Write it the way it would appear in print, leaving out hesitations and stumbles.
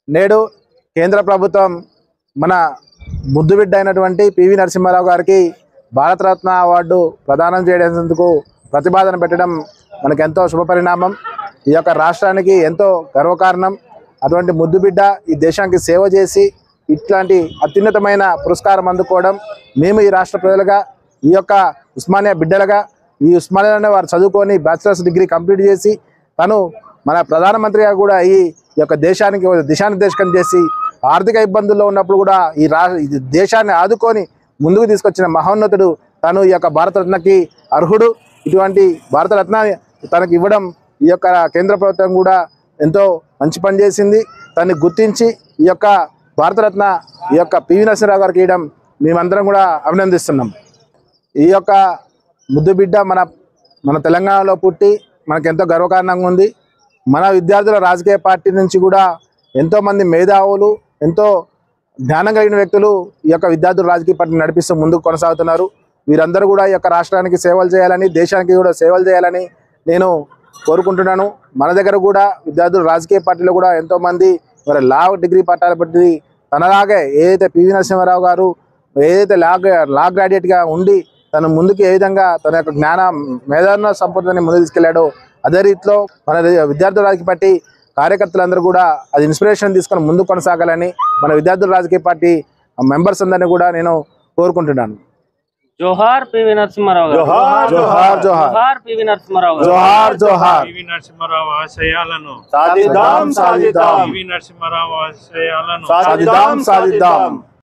నేడు కేంద్ర ప్రభుత్వం మన ముద్దుబిడ్డ అయినటువంటి పివి నరసింహారావు గారికి భారతరత్న అవార్డు ప్రదానం చేయడానికి ప్రతిపాదన పెట్టడం మనకు ఎంతో శుభపరిణామం. ఈ యొక్క రాష్ట్రానికి ఎంతో గర్వకారణం. అటువంటి ముద్దుబిడ్డ ఈ దేశానికి సేవ చేసి ఇట్లాంటి అత్యున్నతమైన పురస్కారం అందుకోవడం మేము ఈ రాష్ట్ర ప్రజలుగా, ఈ యొక్క ఉస్మానియా బిడ్డలుగా, ఈ ఉస్మానియాలోనే వారు చదువుకొని బ్యాచిలర్స్ డిగ్రీ కంప్లీట్ చేసి తను మన ప్రధానమంత్రిగా కూడా ఈ యొక్క దేశానికి దిశానిర్దేశకం చేసి ఆర్థిక ఇబ్బందుల్లో ఉన్నప్పుడు కూడా ఈ దేశాన్ని ఆదుకొని ముందుకు తీసుకొచ్చిన మహోన్నతుడు తను. ఈ యొక్క భారతరత్నకి అర్హుడు. ఇటువంటి భారతరత్న తనకి ఇవ్వడం ఈ యొక్క కేంద్ర ప్రభుత్వం కూడా ఎంతో మంచి పని చేసింది. తనని గుర్తించి ఈ యొక్క భారతరత్న ఈ యొక్క పివి నరసింహారావు గారికి ఇవ్వడం మేమందరం కూడా అభినందిస్తున్నాం. ఈ యొక్క ముద్దుబిడ్డ మన తెలంగాణలో పుట్టి మనకు ఎంతో గర్వకారణంగా ఉంది. మన విద్యార్థుల రాజకీయ పార్టీ నుంచి కూడా ఎంతోమంది మేధావులు, ఎంతో జ్ఞానం కలిగిన వ్యక్తులు ఈ యొక్క విద్యార్థుల రాజకీయ పార్టీని నడిపిస్తూ ముందుకు కొనసాగుతున్నారు. వీరందరూ కూడా ఈ యొక్క రాష్ట్రానికి సేవలు చేయాలని, దేశానికి కూడా సేవలు చేయాలని నేను కోరుకుంటున్నాను. మన దగ్గర కూడా విద్యార్థులు రాజకీయ పార్టీలో కూడా ఎంతోమంది మరి లా డిగ్రీ పట్టాలు పెట్టి తనలాగే ఏదైతే పివి నరసింహారావు గారు ఏదైతే లా గ్రాడ్యుయేట్గా ఉండి తను ముందుకు ఏ విధంగా తన యొక్క మేధాన సంపదని ముందుకు తీసుకెళ్లాడో అదే రీతిలో మన విద్యార్థుల రాజకీయ పార్టీ కార్యకర్తలందరూ కూడా అది ఇన్స్పిరేషన్ తీసుకొని ముందుకు కొనసాగాలని మన విద్యార్థుల రాజకీయ పార్టీ మెంబర్స్ అందరినీ కూడా నేను కోరుకుంటున్నాను. జోహార్ పివి నరసింహారావు గారు. జోహార్ జోహార్ జోహార్ పివి నరసింహారావు గారు. జోహార్ జోహార్. పివి నరసింహారావు ఆశయాలను సాధిద్దాం సాధిద్దాం. పివి నరసింహారావు ఆశయాలను సాధిద్దాం సాధిద్దాం.